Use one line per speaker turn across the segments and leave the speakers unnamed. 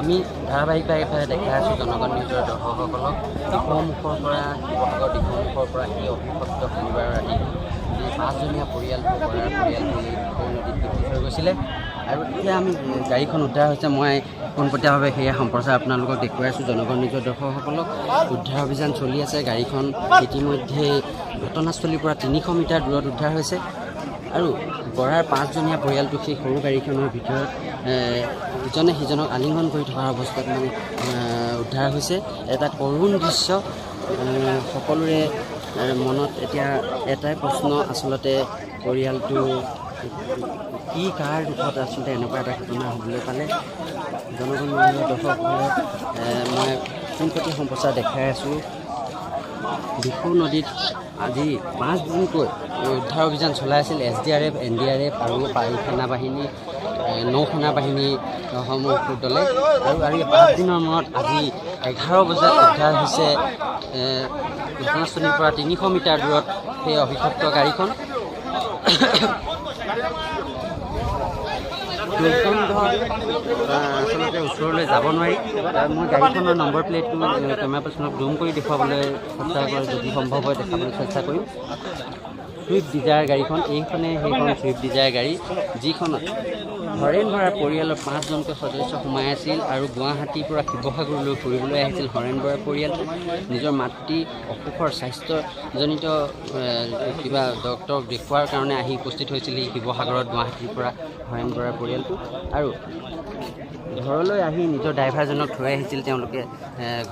আমি ধাৰাবাহিকভাৱে দেখাই আছোঁ জনগণ নিউজৰ দৰ্শকসকলক ডিফুমুখৰ পৰা শিৱসাগৰ ডিফুমুখৰ পৰা সেই অভিশপ্ত শনিবাৰৰ ৰাতি এই 5জনীয়া পৰিয়ালটো বৰাৰ পৰিয়ালটো এই ডিফু নদীত বিক্ৰী হৈ গৈছিলে। আৰু এতিয়া আমি গাড়ীখন উদ্ধাৰ হৈছে। মই পোনপটীয়াভাৱে সেয়া সম্প্ৰচাৰ আপোনালোকক দেখুৱাই আছোঁ জনগণ নিউজৰ দৰ্শকসকলক। উদ্ধাৰ অভিযান চলি আছে। গাড়ীখন ইতিমধ্যে ঘটনাস্থলীৰ পৰা 300 মিটাৰ দূৰত উদ্ধাৰ হৈছে। আৰু বৰাৰ 5জনীয়া পৰিয়ালটো সেই সৰু গাড়ীখনৰ ভিতৰত ইজনে সিজনক আলিংগন কৰি থকা অৱস্থাত মানে উদ্ধাৰ হৈছে। এটা কৰুণ দৃশ্য। সকলোৰে মনত এতিয়া এটাই প্ৰশ্ন, আচলতে পৰিয়ালটো কি কাৰ দুখত আচলতে এনেকুৱা এটা ঘটনা হ'বলৈ পালে। জনগণ নিউজৰ দৰ্শকসকলে মই পোনপটীয়া সম্প্ৰচাৰ দেখাই আছোঁ। ডিফু নদীত আজি 5 দিনকৈ উদ্ধাৰ অভিযান চলাই আছিল SDRF, NDRF আৰু সেনা বাহিনী, নৌ সেনা বাহিনীৰ সমূহ দলে। আৰু 5 দিনৰ মূৰত আজি 11 বজাত উদ্ধাৰ হৈছে ঘটনাস্থলীৰ পৰা 300 মিটাৰ দূৰত সেই অভিশপ্ত গাড়ীখন। আচলতে ওচৰলৈ যাব নোৱাৰি। মই গাড়ীখনৰ নম্বৰ প্লেটটো কেমেৰা পাৰ্চনক জুম কৰি দেখুৱাবলৈ চেষ্টা কৰোঁ, যদি সম্ভৱ হয় দেখাবলৈ চেষ্টা কৰিম। ছুইফ্ট ডিজায়াৰ গাড়ীখন, সেইখন ছুইফ্ট ডিজায়াৰ গাড়ী, যিখনত হৰেণ বৰাৰ পৰিয়ালৰ 5জনকৈ সদস্য সোমাই আছিল আৰু গুৱাহাটীৰ পৰা শিৱসাগৰলৈ ফুৰিবলৈ আহিছিল হৰেণ বৰাৰ পৰিয়ালটো। নিজৰ মাতৃ অসুখৰ স্বাস্থ্যজনিত কিবা ডক্টৰক দেখুওৱাৰ কাৰণে আহি উপস্থিত হৈছিল এই শিৱসাগৰত গুৱাহাটীৰ পৰা হৰেণ বৰাৰ পৰিয়ালটো। আৰু ঘৰলৈ আহি নিজৰ ড্ৰাইভাৰজনক থৈ আহিছিল তেওঁলোকে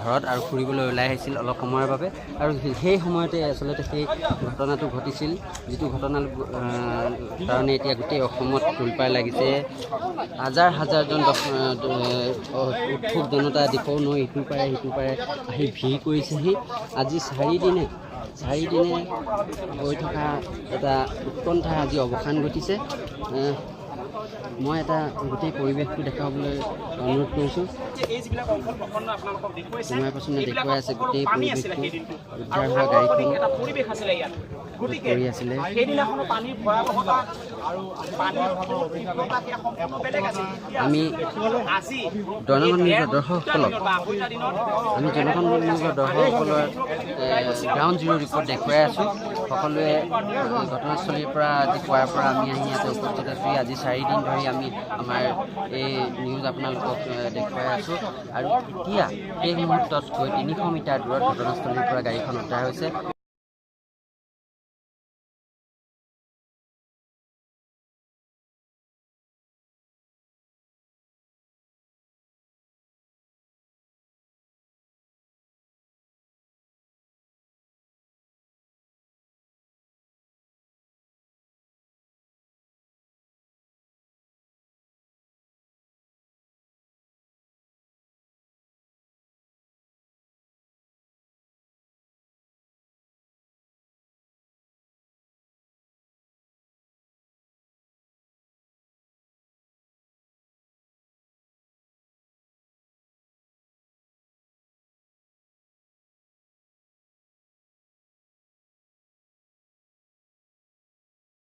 ঘৰত, আৰু ফুৰিবলৈ ওলাই আহিছিল অলপ সময়ৰ বাবে। আৰু সেই সময়তে আচলতে সেই ঘটনাটো ঘটিছিল, যিটো ঘটনাৰ কাৰণে এতিয়া গোটেই অসমত তোলপাৰ লাগিছে। হাজাৰজন উৎসুক জনতা ডিফু নৈ ইটো পাৰে সিটো পাৰে আহি ভিৰ কৰিছেহি। আজি 4 দিনে হৈ থকা এটা উৎকণ্ঠা আজি অৱসান ঘটিছে। মই এটা গোটেই পৰিৱেশটো দেখাবলৈ অনুৰোধ কৰিছোঁ। তোমাৰ পাছনে দেখুৱাই আছে গোটেই পৰিৱেশটো। উদ্ধাৰ হোৱা গাড়ীখন কৰি আছিলে। আমি জনগণ নিউজৰ দৰ্শকসকলৰ গ্ৰাউণ্ড জিৰ' ৰিপৰ্ট দেখুৱাই আছোঁ। সকলোৱে ঘটনাস্থলীৰ পৰা আজি পুৱাৰ পৰা আমি আহি ইয়াতে উপস্থিত আছোঁ। আজি 4 দিন ধৰি আমি আমাৰ এই নিউজ আপোনালোকক দেখুৱাই আছোঁ। আৰু এতিয়া এই মুহূৰ্তত গৈ 300 মিটাৰ দূৰত ঘটনাস্থলীৰ পৰা গাড়ীখন উদ্ধাৰ হৈছে।